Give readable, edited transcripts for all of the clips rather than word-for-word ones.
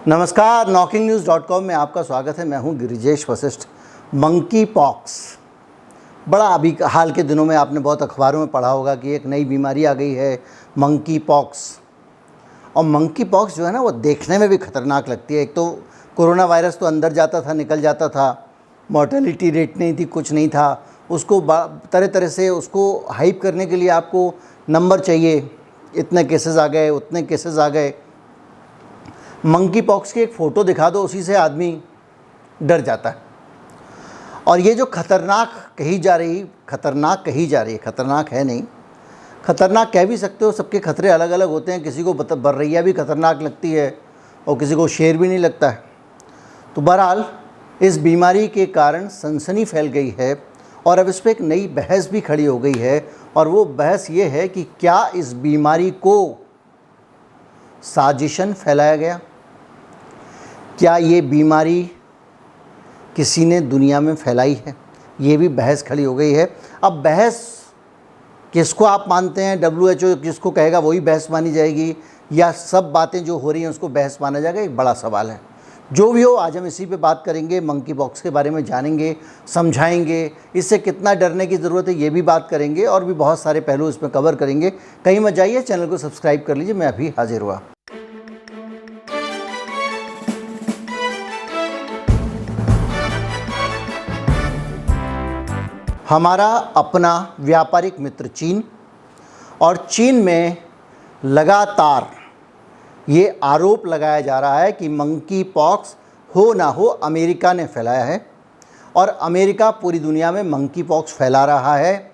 नमस्कार, knocking-news.com में आपका स्वागत है। मैं हूं गिरिजेश वशिष्ठ। मंकी पॉक्स बड़ा अभी हाल के दिनों में आपने बहुत अखबारों में पढ़ा होगा कि एक नई बीमारी आ गई है, मंकी पॉक्स। और मंकी पॉक्स जो है ना, वो देखने में भी ख़तरनाक लगती है। एक तो कोरोना वायरस तो अंदर जाता था, निकल जाता था, मॉर्टेलिटी रेट नहीं थी, कुछ नहीं था। उसको तरह तरह से उसको हाइप करने के लिए आपको नंबर चाहिए, इतने केसेस आ गए, उतने केसेस आ गए। मंकी पॉक्स की एक फ़ोटो दिखा दो, उसी से आदमी डर जाता है। और ये जो खतरनाक कही जा रही है, खतरनाक है नहीं, खतरनाक कह भी सकते हो। सबके खतरे अलग अलग होते हैं। किसी को बर्रैया भी खतरनाक लगती है और किसी को शेर भी नहीं लगता है। तो बहरहाल इस बीमारी के कारण सनसनी फैल गई है और अब इस पर एक नई बहस भी खड़ी हो गई है। और वो बहस ये है कि क्या इस बीमारी को साजिशन फैलाया गया, क्या ये बीमारी किसी ने दुनिया में फैलाई है, ये भी बहस खड़ी हो गई है। अब बहस किसको आप मानते हैं, WHO जिसको कहेगा वही बहस मानी जाएगी, या सब बातें जो हो रही हैं उसको बहस माना जाएगा, एक बड़ा सवाल है। जो भी हो, आज हम इसी पे बात करेंगे, मंकी पॉक्स के बारे में जानेंगे, समझाएंगे, इससे कितना डरने की ज़रूरत है ये भी बात करेंगे, और भी बहुत सारे पहलू इसमें कवर करेंगे। कहीं मत जाइए, चैनल को सब्सक्राइब कर लीजिए। मैं अभी हाजिर हुआ। हमारा अपना व्यापारिक मित्र चीन, और चीन में लगातार ये आरोप लगाया जा रहा है कि मंकी पॉक्स हो ना हो अमेरिका ने फैलाया है, और अमेरिका पूरी दुनिया में मंकी पॉक्स फैला रहा है।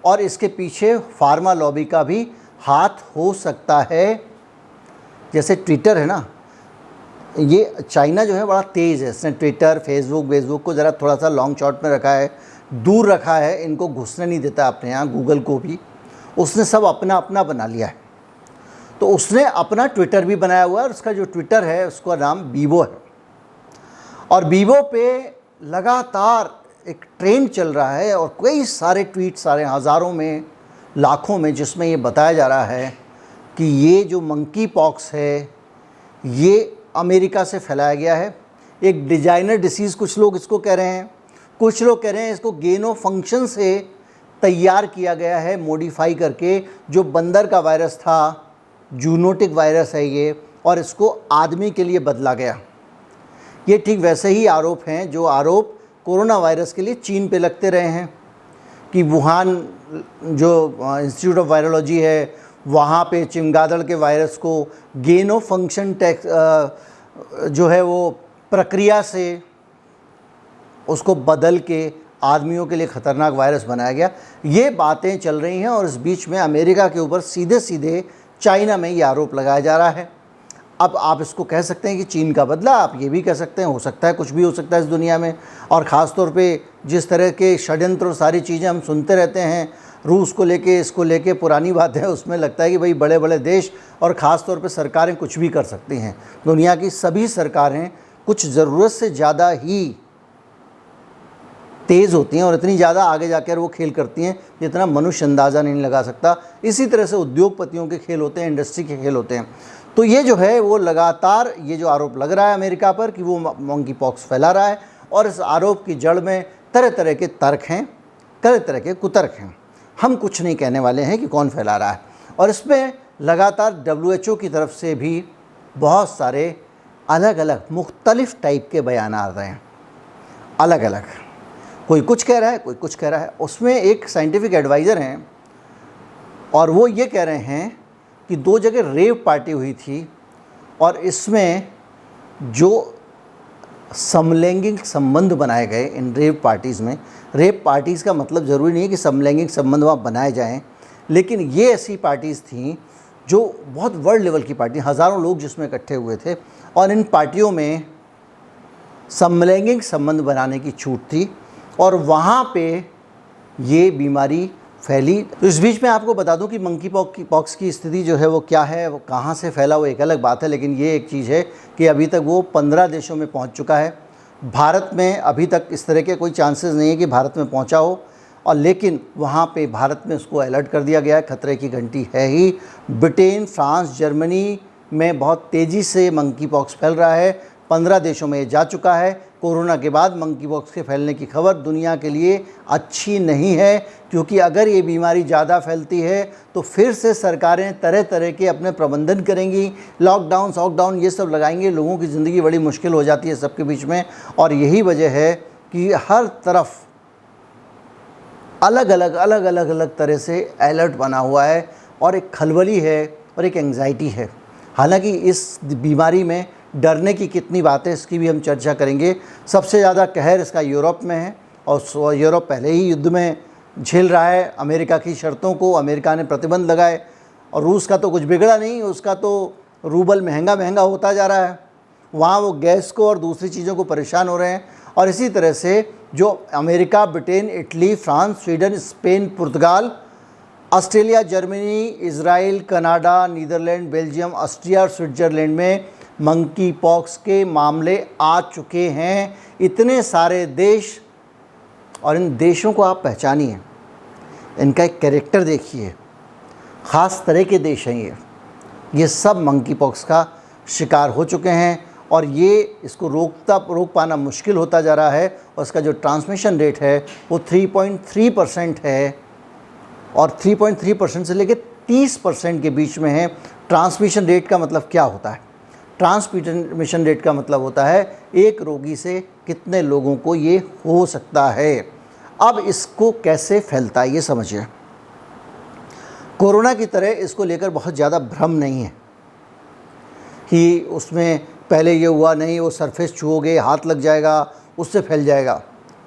और इसके पीछे फार्मा लॉबी का भी हाथ हो सकता है। जैसे ट्विटर है ना, ये चाइना जो है बड़ा तेज़ है। इसने ट्विटर, फेसबुक को ज़रा थोड़ा सा लॉन्ग शॉट में रखा है, दूर रखा है, इनको घुसने नहीं देता अपने यहाँ। गूगल को भी उसने सब अपना अपना बना लिया है। तो उसने अपना ट्विटर भी बनाया हुआ है, और उसका जो ट्विटर है उसका नाम बीबो है। और बीबो पे लगातार एक ट्रेंड चल रहा है, और कई सारे ट्वीट, सारे हज़ारों में, लाखों में, जिसमें ये बताया जा रहा है कि ये जो मंकी पॉक्स है ये अमेरिका से फैलाया गया है। एक डिजाइनर डिसीज़ कुछ लोग इसको कह रहे हैं, कुछ लोग कह रहे हैं इसको गेन ऑफ फंक्शन से तैयार किया गया है, मॉडिफाई करके। जो बंदर का वायरस था, जूनोटिक वायरस है ये, और इसको आदमी के लिए बदला गया। ये ठीक वैसे ही आरोप हैं जो आरोप कोरोना वायरस के लिए चीन पे लगते रहे हैं, कि वुहान जो इंस्टीट्यूट ऑफ वायरोलॉजी है वहाँ पे चमगादड़ के वायरस को गेन ऑफ फंक्शन जो है वो प्रक्रिया से उसको बदल के आदमियों के लिए ख़तरनाक वायरस बनाया गया। ये बातें चल रही हैं, और इस बीच में अमेरिका के ऊपर सीधे सीधे चाइना में ये आरोप लगाया जा रहा है। अब आप इसको कह सकते हैं कि चीन का बदला, आप ये भी कह सकते हैं, हो सकता है, कुछ भी हो सकता है इस दुनिया में। और ख़ास तौर पे जिस तरह के षड्यंत्र और सारी चीज़ें हम सुनते रहते हैं, रूस को लेके, इसको लेके, पुरानी बात है, उसमें लगता है कि भाई बड़े बड़े देश और ख़ास तौर पे सरकारें कुछ भी कर सकती हैं। दुनिया की सभी सरकारें कुछ ज़रूरत से ज़्यादा ही तेज़ होती हैं, और इतनी ज़्यादा आगे जाकर वो खेल करती हैं जितना मनुष्य अंदाज़ा नहीं लगा सकता। इसी तरह से उद्योगपतियों के खेल होते हैं, इंडस्ट्री के खेल होते हैं। तो ये जो है वो लगातार ये जो आरोप लग रहा है अमेरिका पर कि वो मंकी पॉक्स फैला रहा है, और इस आरोप की जड़ में तरह तरह के तर्क हैं, तरह तरह के कुतर्क हैं। हम कुछ नहीं कहने वाले हैं कि कौन फैला रहा है। और इसमें लगातार WHO की तरफ से भी बहुत सारे अलग अलग मुख्तलिफ़ टाइप के बयान आ रहे हैं, अलग अलग। कोई कुछ कह रहा है, कोई कुछ कह रहा है। उसमें एक साइंटिफिक एडवाइज़र हैं, और वो ये कह रहे हैं कि 2 जगह रेव पार्टी हुई थी, और इसमें जो समलैंगिक संबंध बनाए गए इन रेव पार्टीज़ में, रेव पार्टीज़ का मतलब ज़रूरी नहीं है कि समलैंगिक संबंध वहाँ बनाए जाएं, लेकिन ये ऐसी पार्टीज़ थीं जो बहुत वर्ल्ड लेवल की पार्टी, हज़ारों लोग जिसमें इकट्ठे हुए थे, और इन पार्टियों में समलैंगिक संबंध बनाने की छूट थी, और वहाँ पे ये बीमारी फैली। तो इस बीच में आपको बता दूं कि मंकी पॉक्स की स्थिति जो है वो क्या है, वो कहाँ से फैला, वो एक अलग बात है। लेकिन ये एक चीज़ है कि अभी तक वो 15 देशों में पहुँच चुका है। भारत में अभी तक इस तरह के कोई चांसेस नहीं है कि भारत में पहुँचा हो, और लेकिन वहाँ पे भारत में उसको अलर्ट कर दिया गया है, खतरे की घंटी है ही। ब्रिटेन, फ्रांस, जर्मनी, में बहुत तेज़ी से मंकी पॉक्स फैल रहा है। 15 देशों में ये जा चुका है। कोरोना के बाद मंकी पॉक्स के फैलने की खबर दुनिया के लिए अच्छी नहीं है, क्योंकि अगर ये बीमारी ज़्यादा फैलती है तो फिर से सरकारें तरह तरह के अपने प्रबंधन करेंगी, लॉकडाउन ये सब लगाएंगे। लोगों की ज़िंदगी बड़ी मुश्किल हो जाती है सबके बीच में। और यही वजह है कि हर तरफ अलग अलग तरह से अलर्ट बना हुआ है और एक खलबली है और एक एंग्जाइटी है। हालांकि इस बीमारी में डरने की कितनी बातें, इसकी भी हम चर्चा करेंगे। सबसे ज़्यादा कहर इसका यूरोप में है और यूरोप पहले ही युद्ध में झेल रहा है। अमेरिका की शर्तों को अमेरिका ने प्रतिबंध लगाए और रूस का तो कुछ बिगड़ा नहीं, उसका तो रूबल महंगा होता जा रहा है। वहाँ वो गैस को और दूसरी चीज़ों को परेशान हो रहे हैं। और इसी तरह से जो America, Britain, Italy, France, Sweden, Spain, पुर्तगाल, Australia, Germany, Israel, Canada, Netherland, Belgium, Austria और स्विट्ज़रलैंड में मंकी पॉक्स के मामले आ चुके हैं। इतने सारे देश, और इन देशों को आप पहचानिए, इनका एक कैरेक्टर देखिए, ख़ास तरह के देश हैं ये सब मंकी पॉक्स का शिकार हो चुके हैं। और ये इसको रोक पाना मुश्किल होता जा रहा है। और इसका जो ट्रांसमिशन रेट है वो 3.3% है और 3.3% से लेकर 30% के बीच में है। ट्रांसमिशन रेट का मतलब क्या होता है? ट्रांसमिशन रेट का मतलब होता है एक रोगी से कितने लोगों को ये हो सकता है। अब इसको कैसे फैलता है ये समझिए। कोरोना की तरह इसको लेकर बहुत ज़्यादा भ्रम नहीं है कि उसमें पहले ये हुआ नहीं, वो सरफेस छुओगे हाथ लग जाएगा, उससे फैल जाएगा।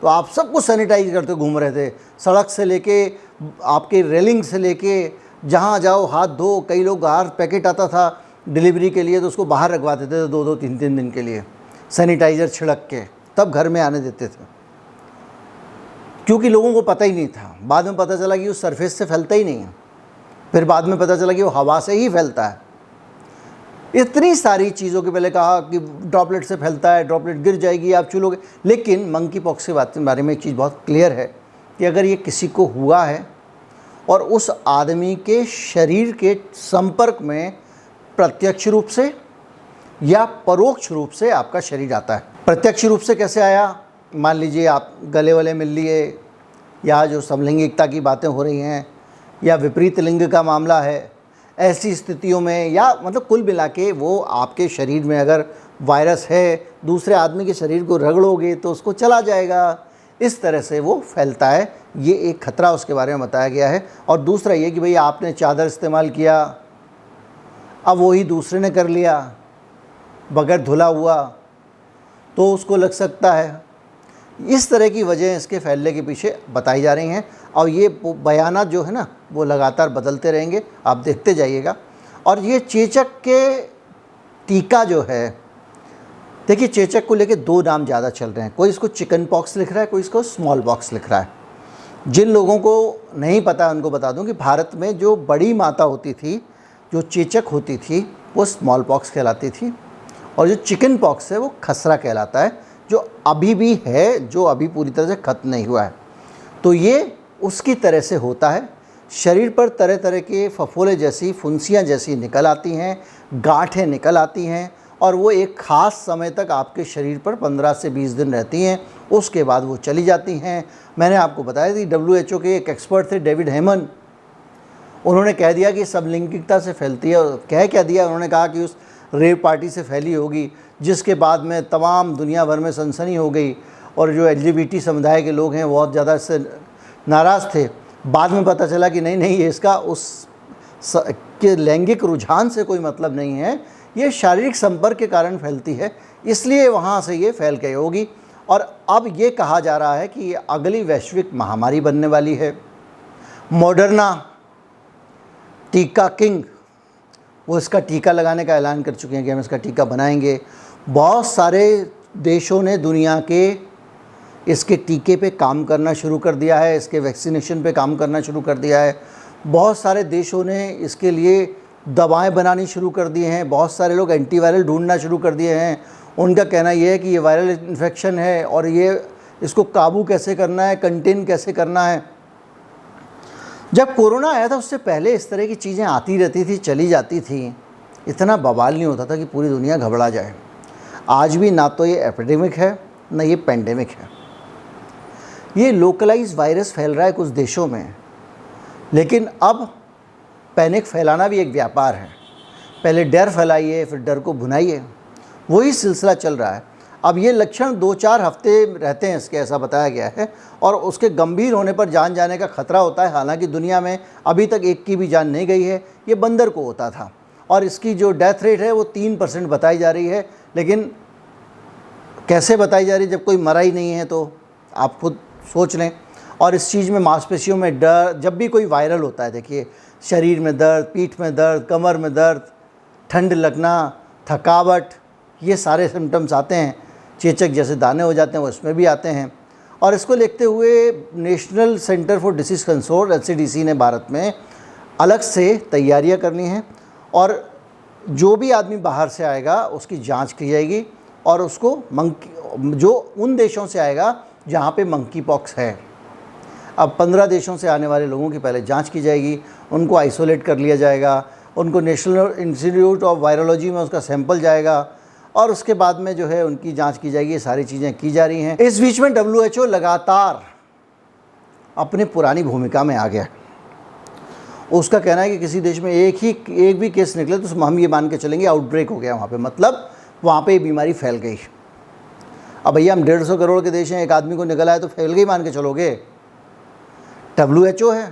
तो आप सब कुछ सैनिटाइज करते घूम रहे थे, सड़क से लेके आपके रेलिंग से लेके जहाँ जाओ हाथ धो। कई लोग बाहर पैकेट आता था डिलीवरी के लिए तो उसको बाहर रखवाते थे 2-2, 3-3 दिन के लिए सैनिटाइज़र छिड़क के, तब घर में आने देते थे, क्योंकि लोगों को पता ही नहीं था। बाद में पता चला कि उस सरफेस से फैलता ही नहीं है, फिर बाद में पता चला कि वो हवा से ही फैलता है। इतनी सारी चीज़ों के पहले कहा कि ड्रॉपलेट से फैलता है, ड्रॉपलेट गिर जाएगी आप छू लोगे। लेकिन मंकी पॉक्स के बारे में एक चीज़ बहुत क्लियर है कि अगर ये किसी को हुआ है और उस आदमी के शरीर के संपर्क में प्रत्यक्ष रूप से या परोक्ष रूप से आपका शरीर आता है। प्रत्यक्ष रूप से कैसे आया? मान लीजिए आप गले वाले मिल लिए, या जो समलैंगिकता की बातें हो रही हैं, या विपरीत लिंग का मामला है, ऐसी स्थितियों में, या मतलब कुल मिला के वो आपके शरीर में अगर वायरस है, दूसरे आदमी के शरीर को रगड़ोगे तो उसको चला जाएगा। इस तरह से वो फैलता है। ये एक खतरा उसके बारे में बताया गया है। और दूसरा ये कि भाई आपने चादर इस्तेमाल किया, अब वही दूसरे ने कर लिया बगैर धुला हुआ, तो उसको लग सकता है। इस तरह की वजह इसके फैलने के पीछे बताई जा रही हैं। और ये बयानात जो है ना वो लगातार बदलते रहेंगे, आप देखते जाइएगा। और ये चेचक के टीका जो है, देखिए चेचक को लेके 2 नाम ज़्यादा चल रहे हैं। कोई इसको चिकन पॉक्स लिख रहा है, कोई इसको स्मॉल पॉक्स लिख रहा है। जिन लोगों को नहीं पता उनको बता दूं कि भारत में जो बड़ी माता होती थी, जो चेचक होती थी, वो स्मॉल पॉक्स कहलाती थी। और जो चिकन पॉक्स है वो खसरा कहलाता है, जो अभी भी है, जो अभी पूरी तरह से ख़त्म नहीं हुआ है। तो ये उसकी तरह से होता है। शरीर पर तरह तरह के फफोले जैसी, फुंसियाँ जैसी निकल आती हैं, गांठें निकल आती हैं, और वो एक ख़ास समय तक आपके शरीर पर 15 से 20 दिन रहती हैं। उसके बाद वो चली जाती हैं। मैंने आपको बताया थी, WHO के एक एक्सपर्ट थे डेविड हेमन, उन्होंने कह दिया कि समलैंगिकता से फैलती है। कह क्या दिया उन्होंने? कहा कि उस रेव पार्टी से फैली होगी, जिसके बाद में तमाम दुनिया भर में सनसनी हो गई और जो LGBT समुदाय के लोग हैं बहुत ज़्यादा इससे नाराज़ थे। बाद में पता चला कि नहीं, ये इसका उस के लैंगिक रुझान से कोई मतलब नहीं है, ये शारीरिक संपर्क के कारण फैलती है, इसलिए वहाँ से ये फैल गई होगी। और अब ये कहा जा रहा है कि ये अगली वैश्विक महामारी बनने वाली है। मॉडर्ना टीका किंग, वो इसका टीका लगाने का ऐलान कर चुके हैं कि हम इसका टीका बनाएंगे। बहुत सारे देशों ने दुनिया के इसके टीके पे काम करना शुरू कर दिया है, इसके वैक्सीनेशन पे काम करना शुरू कर दिया है। बहुत सारे देशों ने इसके लिए दवाएं बनानी शुरू कर दी हैं। बहुत सारे लोग एंटीवायरल ढूंढना शुरू कर दिए हैं। उनका कहना यह है कि ये वायरल इन्फेक्शन है और ये इसको काबू कैसे करना है, कंटेन कैसे करना है। जब कोरोना आया था उससे पहले इस तरह की चीज़ें आती रहती थी, चली जाती थी। इतना बवाल नहीं होता था कि पूरी दुनिया घबरा जाए। आज भी ना तो ये एपिडेमिक है ना ये पेंडेमिक है। ये लोकलाइज वायरस फैल रहा है कुछ देशों में, लेकिन अब पैनिक फैलाना भी एक व्यापार है। पहले डर फैलाइए, फिर डर को भुनाइए, वही सिलसिला चल रहा है। अब ये लक्षण 2-4 हफ्ते रहते हैं इसके, ऐसा बताया गया है, और उसके गंभीर होने पर जान जाने का खतरा होता है। हालांकि दुनिया में अभी तक एक की भी जान नहीं गई है। ये बंदर को होता था और इसकी जो डेथ रेट है वो 3% बताई जा रही है। लेकिन कैसे बताई जा रही है जब कोई मरा ही नहीं है, तो आप खुद सोच लें। और इस चीज़ में मांसपेशियों में डर, जब भी कोई वायरल होता है, देखिए शरीर में दर्द, पीठ में दर्द, कमर में दर्द, ठंड लगना, थकावट, ये सारे सिम्टम्स आते हैं। चेचक जैसे दाने हो जाते हैं वो इसमें भी आते हैं। और इसको देखते हुए national centre for disease control NCDC ने भारत में अलग से तैयारियां करनी हैं, और जो भी आदमी बाहर से आएगा उसकी जांच की जाएगी, और उसको जो उन देशों से आएगा जहां पे मंकी पॉक्स है। अब 15 देशों से आने वाले लोगों की पहले जांच की जाएगी, उनको आइसोलेट कर लिया जाएगा, उनको नेशनल इंस्टीट्यूट ऑफ वायरोलॉजी में उसका सैंपल जाएगा, और उसके बाद में जो है उनकी जांच की जाएगी। ये सारी चीज़ें की जा रही हैं। इस बीच में WHO लगातार अपने पुरानी भूमिका में आ गया। उसका कहना है कि किसी देश में एक भी केस निकले तो हम ये मान के चलेंगे आउटब्रेक हो गया वहाँ पे, मतलब वहाँ पे ये बीमारी फैल गई। अब भैया हम 150 करोड़ के देश हैं, एक आदमी को निकला है तो फैल गई मान के चलोगे? WHO है।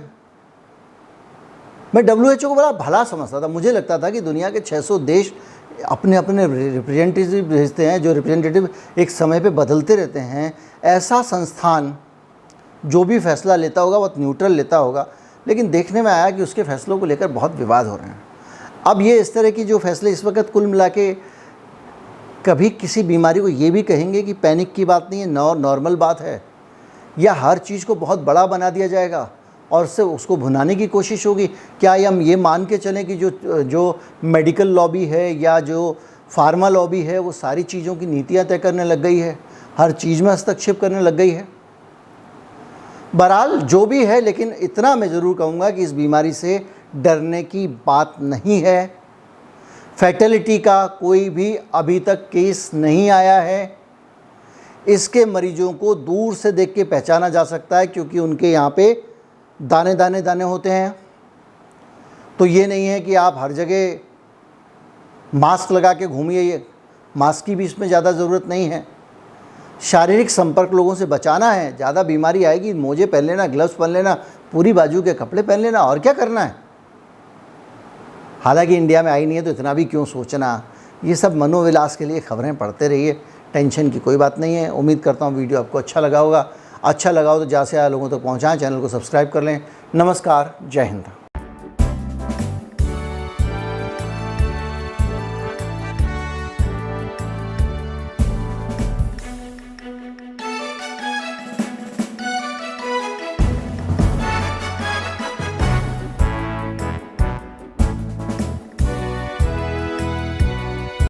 मैं WHO को बड़ा भला समझता था। मुझे लगता था कि दुनिया के 600 देश अपने अपने रिप्रेजेंटेटिव भेजते हैं, जो रिप्रेजेंटेटिव एक समय पे बदलते रहते हैं। ऐसा संस्थान जो भी फैसला लेता होगा वो न्यूट्रल लेता होगा, लेकिन देखने में आया कि उसके फैसलों को लेकर बहुत विवाद हो रहे हैं। अब ये इस तरह की जो फैसले इस वक्त कुल मिला के, कभी किसी बीमारी को ये भी कहेंगे कि पैनिक की बात नहीं है, नॉर्मल बात है, या हर चीज़ को बहुत बड़ा बना दिया जाएगा और उससे उसको भुनाने की कोशिश होगी? क्या हम ये मान के चलें कि जो मेडिकल लॉबी है या जो फार्मा लॉबी है वो सारी चीज़ों की नीतियां तय करने लग गई है, हर चीज़ में हस्तक्षेप करने लग गई है? बहरहाल जो भी है, लेकिन इतना मैं ज़रूर कहूँगा कि इस बीमारी से डरने की बात नहीं है। फैटेलिटी का कोई भी अभी तक केस नहीं आया है। इसके मरीजों को दूर से देख के पहचाना जा सकता है, क्योंकि उनके यहाँ पे दाने दाने दाने होते हैं। तो ये नहीं है कि आप हर जगह मास्क लगा के घूमिए, ये मास्क की भी इसमें ज़्यादा ज़रूरत नहीं है। शारीरिक संपर्क लोगों से बचाना है। ज़्यादा बीमारी आएगी, मोजे पहन लेना, ग्लव्स पहन लेना, पूरी बाजू के कपड़े पहन लेना, और क्या करना है। हालांकि इंडिया में आई नहीं है तो इतना भी क्यों सोचना। ये सब मनोविलास के लिए खबरें पढ़ते रहिए, टेंशन की कोई बात नहीं है। उम्मीद करता हूँ वीडियो आपको अच्छा लगा होगा। अच्छा लगा हो तो ज़्यादा से ज़्यादा लोगों तक पहुँचाएँ, चैनल को सब्सक्राइब कर लें। नमस्कार, जय हिंद।